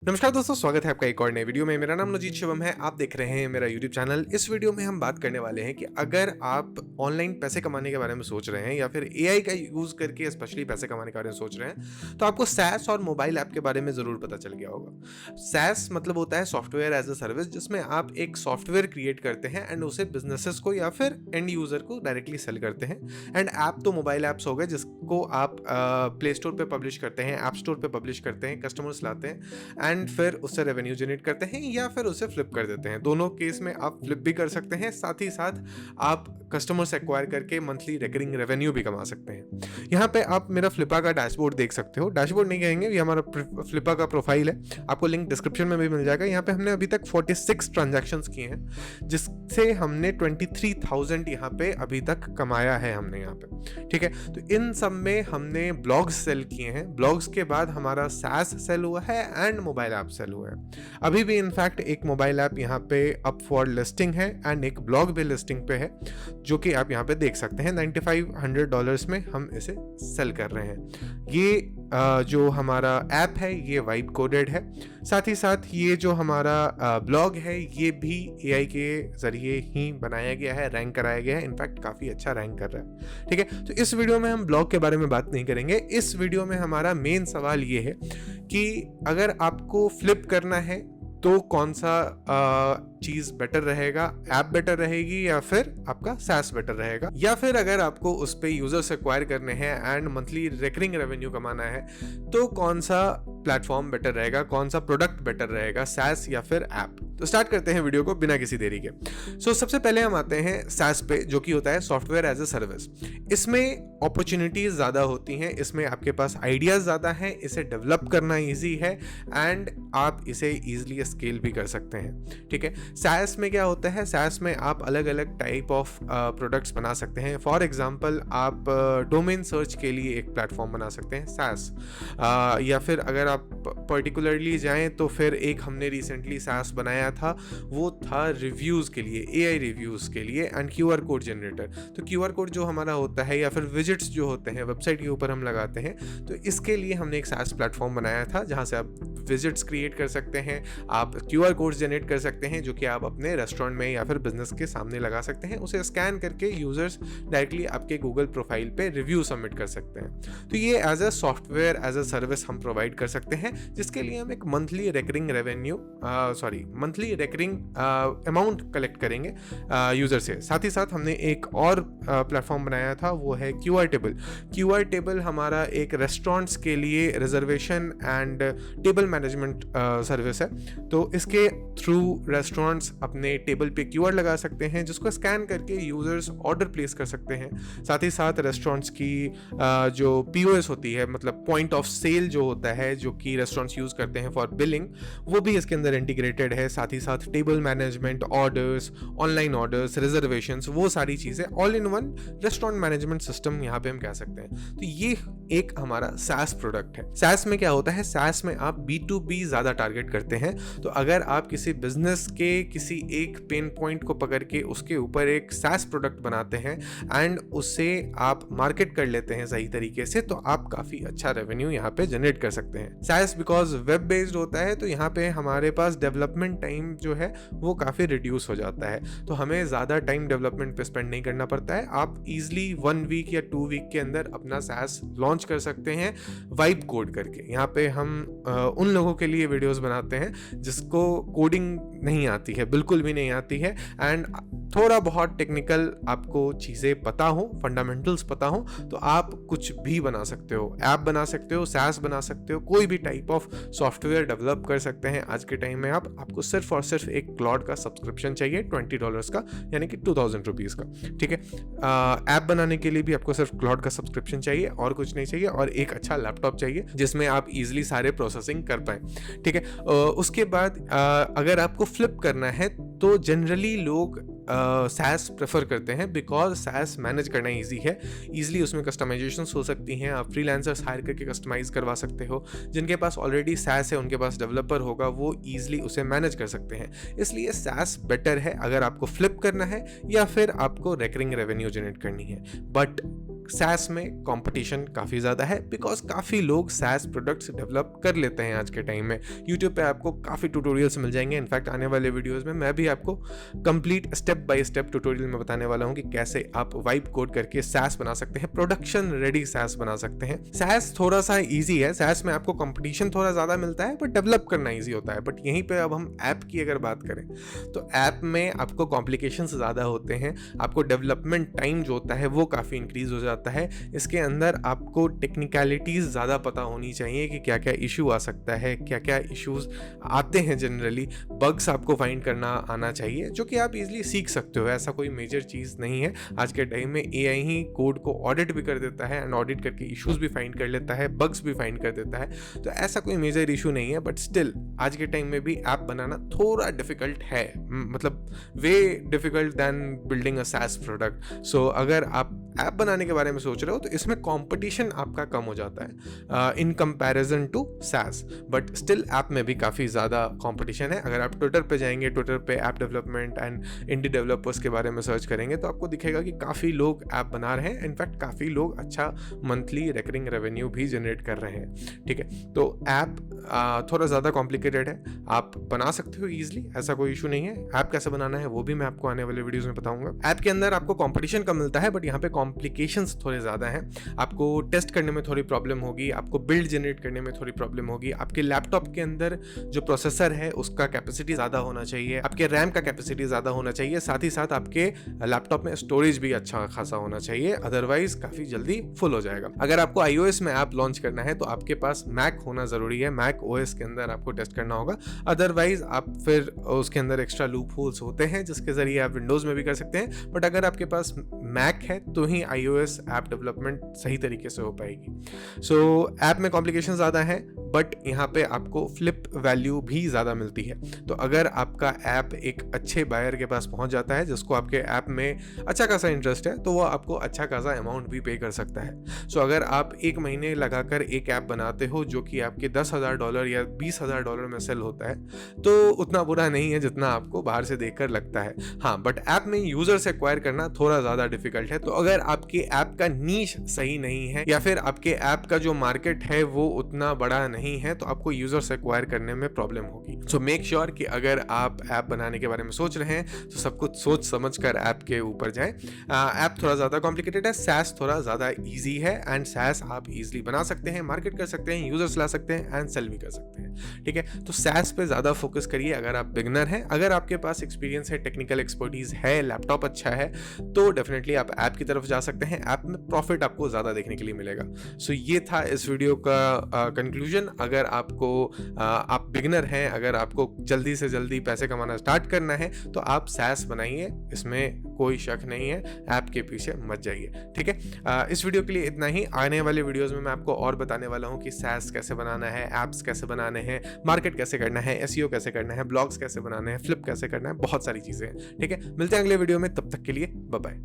नमस्कार दोस्तों, स्वागत है आपका एक और नए वीडियो में। मेरा नाम अनुजीत शिवम है। आप देख रहे हैं मेरा यूट्यूब चैनल। इस वीडियो में हम बात करने वाले हैं कि अगर आप ऑनलाइन पैसे कमाने के बारे में सोच रहे हैं या फिर एआई का यूज़ करके स्पेशली पैसे कमाने के बारे में सोच रहे हैं, तो आपको सैस और मोबाइल ऐप के बारे में ज़रूर पता चल गया होगा। सैस मतलब होता है सॉफ्टवेयर एज अ सर्विस, जिसमें आप एक सॉफ्टवेयर क्रिएट करते हैं एंड उसे बिजनेसेस को या फिर एंड यूज़र को डायरेक्टली सेल करते हैं। एंड ऐप तो मोबाइल ऐप्स हो गए जिसको आप प्ले स्टोर पर पब्लिश करते हैं, ऐप स्टोर पर पब्लिश करते हैं, कस्टमर्स लाते हैं एंड फिर उससे रेवेन्यू जनरेट करते हैं या फिर उसे फ्लिप कर देते हैं। दोनों केस में आप फ्लिप भी कर सकते हैं, साथ ही साथ आप कस्टमर्स एक्वायर करके मंथली रिकरिंग रेवेन्यू भी कमा सकते हैं। यहाँ पे आप मेरा फ्लिपा का डैशबोर्ड देख सकते हो। डैशबोर्ड नहीं कहेंगे, ये हमारा फ्लिपा का प्रोफाइल है। आपको लिंक डिस्क्रिप्शन में भी मिल जाएगा। यहाँ पे हमने अभी तक 46 ट्रांजैक्शंस किए हैं, जिससे हमने 23,000 यहाँ पे अभी तक कमाया है हमने यहाँ पे। ठीक है, तो इन सब में हमने ब्लॉग्स सेल किए हैं। ब्लॉग्स के बाद हमारा सैस सेल हुआ है एंड मोबाइल ऐप सेल हुआ है। अभी भी इनफैक्ट एक मोबाइल ऐप यहाँ पे अप फॉर लिस्टिंग है एंड एक ब्लॉग भी लिस्टिंग पे है, जो कि आप यहाँ पे देख सकते हैं। $9500 में हम इसे सेल कर रहे हैं। ये जो हमारा ऐप है ये वाइब कोडेड है। साथ ही साथ ये जो हमारा ब्लॉग है ये भी एआई के ज़रिए ही बनाया गया है, रैंक कराया गया है। इनफैक्ट काफ़ी अच्छा रैंक कर रहा है। ठीक है, तो इस वीडियो में हम ब्लॉग के बारे में बात नहीं करेंगे। इस वीडियो में हमारा मेन सवाल ये है कि अगर आपको फ्लिप करना है तो कौन सा चीज़ बेटर रहेगा, ऐप बेटर रहेगी या फिर आपका सैस बेटर रहेगा, या फिर अगर आपको उस पर यूजर्स एक्वायर करने हैं एंड मंथली रिकरिंग रेवेन्यू कमाना है तो कौन सा प्लेटफॉर्म बेटर रहेगा, कौन सा प्रोडक्ट बेटर रहेगा, सैस या फिर ऐप। तो स्टार्ट करते हैं वीडियो को बिना किसी देरी के। सबसे पहले हम आते हैं सैस पे, जो कि होता है सॉफ्टवेयर एज अ सर्विस। इसमें अपॉर्चुनिटीज ज़्यादा होती हैं, इसमें आपके पास आइडियाज़ ज़्यादा हैं, इसे डेवलप करना ईजी है एंड आप इसे ईजिली स्केल भी कर सकते हैं। ठीक है, सैस में क्या होता है, सैस में आप अलग अलग टाइप ऑफ प्रोडक्ट्स बना सकते हैं। फॉर एग्जांपल आप डोमेन सर्च के लिए एक प्लेटफॉर्म बना सकते हैं सैस, या फिर अगर आप पर्टिकुलरली जाएं तो फिर एक हमने रिसेंटली सैस बनाया था, वो था रिव्यूज़ के लिए, एआई रिव्यूज़ के लिए एंड क्यूआर कोड जनरेटर। तो क्यूआर कोड जो हमारा होता है या फिर विजिट्स जो होते हैं वेबसाइट के ऊपर हम लगाते हैं, तो इसके लिए हमने एक सैस प्लेटफॉर्म बनाया था जहाँ से आप विजिट्स क्रिएट कर सकते हैं, आप क्यूआर कोड्स जनरेट कर सकते हैं, जो कि आप अपने रेस्टोरेंट में या फिर बिजनेस के सामने लगा सकते हैं। उसे स्कैन करके यूजर्स डायरेक्टली आपके गूगल प्रोफाइल पे रिव्यू सबमिट कर सकते हैं। तो ये as a software as a service हम प्रोवाइड कर सकते हैं, जिसके लिए हम एक monthly recurring monthly recurring amount collect करेंगे यूजर से। साथ ही साथ हमने एक और प्लेटफॉर्म बनाया था, वो है क्यूआर टेबल। क्यूआर टेबल हमारा एक रेस्टोरेंट्स के लिए reservation and table management service है। तो इसके थ्रू रेस्टोरेंट्स अपने टेबल पे क्यूआर लगा सकते हैं, जिसको स्कैन करके यूजर्स ऑर्डर प्लेस कर सकते हैं। साथ ही साथ रेस्टोरेंट्स की जो पीओएस होती है, मतलब पॉइंट ऑफ सेल जो होता है, जो कि रेस्टोरेंट्स यूज करते हैं फॉर बिलिंग, वो भी इसके अंदर इंटीग्रेटेड है। साथ ही साथ table management, orders, online orders, reservations, वो सारी चीज़ें all in one restaurant management system यहाँ पे हम कह सकते हैं। तो ये एक हमारा सैस प्रोडक्ट है। सैस में क्या होता है, सैस में आप B2B ज़्यादा टारगेट करते हैं। तो अगर आप किसी बिजनेस के किसी एक पेन पॉइंट को पकड़ के उसके ऊपर एक सैस प्रोडक्ट बनाते हैं एंड उससे आप मार्केट कर लेते हैं सही तरीके से, तो आप काफ़ी अच्छा रेवेन्यू यहाँ पे जनरेट कर सकते हैं। सैस बिकॉज वेब बेस्ड होता है, तो यहाँ पे हमारे पास डेवलपमेंट टाइम जो है वो काफ़ी रिड्यूस हो जाता है। तो हमें ज़्यादा टाइम डेवलपमेंट पे स्पेंड नहीं करना पड़ता है। आप ईजिली 1 वीक या 2 वीक के अंदर अपना सैस लॉन्च कर सकते हैं वाइब कोड करके। यहाँ पे हम उन लोगों के लिए वीडियोस बनाते हैं जिसको कोडिंग नहीं आती है, बिल्कुल भी नहीं आती है, एंड थोड़ा बहुत टेक्निकल आपको चीज़ें पता हो, फंडामेंटल्स पता हो, तो आप कुछ भी बना सकते हो। ऐप बना सकते हो, सैस बना सकते हो, कोई भी टाइप ऑफ सॉफ्टवेयर डेवलप कर सकते हैं। आज के टाइम में आपको सिर्फ और सिर्फ एक क्लाउड का सब्सक्रिप्शन चाहिए $20 का, यानी कि 2000 रुपीज़ का। ठीक है, ऐप बनाने के लिए भी आपको सिर्फ क्लाउड का सब्सक्रिप्शन चाहिए और कुछ नहीं चाहिए, और एक अच्छा लैपटॉप चाहिए जिसमें आप इजीली सारे प्रोसेसिंग कर पाएँ। ठीक है, उसके बाद अगर आपको फ्लिप करना है तो जनरली लोग सैस प्रेफर करते हैं, बिकॉज सैस मैनेज करना ईजी है। ईजिली उसमें कस्टमाइजेशंस हो सकती हैं, आप फ्रीलांसर्स हायर करके कस्टमाइज करवा सकते हो। जिनके पास ऑलरेडी सैस है, उनके पास डेवलपर होगा, वो ईजिली उसे मैनेज कर सकते हैं। इसलिए सैस बेटर है अगर आपको फ्लिप करना है या फिर आपको रिकरिंग रेवेन्यू जनरेट करनी है। बट सैस में कंपटीशन काफ़ी ज़्यादा है बिकॉज काफ़ी लोग सैस प्रोडक्ट्स डेवलप कर लेते हैं आज के टाइम में। यूट्यूब पे आपको काफ़ी ट्यूटोरियल्स मिल जाएंगे। इनफैक्ट आने वाले वीडियोस में मैं भी आपको complete step by step tutorial में बताने वाला हूँ कि कैसे आप वाइब कोड करके सैस बना सकते हैं, प्रोडक्शन रेडी सैस बना सकते हैं। सैस थोड़ा सा ईजी है, सैस में आपको कंपटीशन थोड़ा ज़्यादा मिलता है बट डेवलप करना ईजी होता है। बट यहीं पर अब हम ऐप की अगर बात करें तो ऐप में आपको कॉम्प्लिकेशंस ज़्यादा होते हैं, आपको डेवलपमेंट टाइम जो होता है वो काफ़ी इंक्रीज हो जाता है। इसके अंदर आपको टेक्निकलिटीज़ ज़्यादा पता होनी चाहिए कि क्या क्या इशू आ सकता है, क्या क्या इश्यूज आते हैं। जनरली बग्स आपको फाइंड करना आना चाहिए जो कि आप इजीली सीख सकते हो, ऐसा कोई मेजर चीज़ नहीं है। आज के टाइम में एआई ही कोड को ऑडिट भी कर देता है एंड ऑडिट करके इश्यूज भी फाइंड कर लेता है, बग्स भी फाइंड कर देता है, तो ऐसा कोई मेजर इशू नहीं है। बट स्टिल आज के टाइम में भी ऐप बनाना थोड़ा डिफिकल्ट है, मतलब way difficult than building a SaaS product. So अगर आप ऐप बनाने के बारे में सोच रहे हो तो इसमें कंपटीशन आपका कम हो जाता है in comparison to SaaS। But still app में भी काफ़ी ज़्यादा कंपटीशन है। अगर आप ट्विटर पे जाएंगे, ट्विटर पे app development and indie developers के बारे में सर्च करेंगे तो आपको दिखेगा कि काफ़ी लोग ऐप बना रहे हैं। इनफैक्ट काफ़ी लोग अच्छा मंथली रिकरिंग रेवेन्यू भी जनरेट कर रहे हैं। ठीक है, तो ऐप थोड़ा ज़्यादा कॉम्प्लिकेटेड है, आप बना सकते हो ईजिली, ऐसा कोई इशू नहीं है। ऐप कैसे बनाना है वो भी मैं आपको आने वाले वीडियोस में बताऊंगा। ऐप के अंदर आपको कंपटीशन कम मिलता है बट यहाँ पे कॉम्प्लिकेशंस थोड़े ज़्यादा हैं। आपको टेस्ट करने में थोड़ी प्रॉब्लम होगी, आपको बिल्ड जनरेट करने में थोड़ी प्रॉब्लम होगी। आपके लैपटॉप के अंदर जो प्रोसेसर है उसका कैपेसिटी ज़्यादा होना चाहिए, आपके रैम का कैपेसिटी ज़्यादा होना चाहिए, साथ ही साथ आपके लैपटॉप में स्टोरेज भी अच्छा खासा होना चाहिए, अदरवाइज काफ़ी जल्दी फुल हो जाएगा। अगर आपको iOS में ऐप लॉन्च करना है तो आपके पास मैक होना ज़रूरी है, मैक OS के अंदर आपको टेस्ट करना होगा। अदरवाइज आप फिर उसके अंदर एक्स्ट्रा लूप होल्स होते हैं जिसके ज़रिए आप विंडोज़ में भी कर सकते हैं। बट अगर आपके पास मैक है तो ही iOS ऐप डेवलपमेंट सही तरीके से हो पाएगी। सो ऐप में कॉम्प्लिकेशन ज़्यादा है बट यहाँ पे आपको फ्लिप वैल्यू भी ज़्यादा मिलती है। तो अगर आपका ऐप एक अच्छे बायर के पास पहुँच जाता है जिसको आपके ऐप में अच्छा खासा इंटरेस्ट है तो वो आपको अच्छा खासा अमाउंट भी पे कर सकता है। सो अगर आप एक महीने लगाकर एक ऐप बनाते हो जो कि आपके $10,000 या $20,000 में सेल होता है तो उतना बुरा नहीं है जितना आपको बाहर से देखकर लगता है। हाँ, बट ऐप में यूजर्स एक्वायर करना थोड़ा ज़्यादा डिफिकल्ट है। तो अगर आपके ऐप का नीश सही नहीं है या फिर आपके ऐप का जो मार्केट है वो उतना बड़ा नहीं है तो आपको यूजर्स एक्वायर करने में प्रॉब्लम होगी। सो मेक श्योर कि अगर आप ऐप बनाने के बारे में सोच रहे हैं तो सब कुछ सोच समझ कर ऐप के ऊपर जाएं। ऐप थोड़ा ज़्यादा कॉम्प्लिकेटेड है, SaaS थोड़ा ज़्यादा ईजी है एंड SaaS आप ईजिली बना सकते हैं, मार्केट कर सकते हैं, यूजर्स ला सकते हैं एंड सेल भी कर सकते हैं। ठीक है, तो SaaS पे ज़्यादा फोकस करिए अगर आप बिगनर हैं। अगर आपके पास एक्सपीरियंस है, टेक्निकल एक्सपर्टीज है, लैपटॉप अच्छा है तो डेफिनेटली आप ऐप की तरफ जा सकते हैं। ऐप में प्रॉफिट आपको ज़्यादा देखने के लिए मिलेगा। सो ये था इस वीडियो का कंक्लूजन। अगर आपको आप बिगनर हैं, अगर आपको जल्दी से जल्दी पैसे कमाना स्टार्ट करना है तो आप SaaS बनाइए, इसमें कोई शक नहीं है, ऐप के पीछे मत जाइए। ठीक है, इस वीडियो के लिए इतना ही। आने वाले वीडियोस में मैं आपको और बताने वाला हूँ कि SaaS कैसे बनाना है, ऐप्स कैसे बनाने हैं, मार्केट कैसे करना है, SEO कैसे करना है, ब्लॉग्स कैसे बनाने हैं, फ्लिप कैसे करना है, बहुत सारी चीज़ें हैं। ठीक है, मिलते हैं अगले वीडियो में, तब तक के लिए बाय बाय।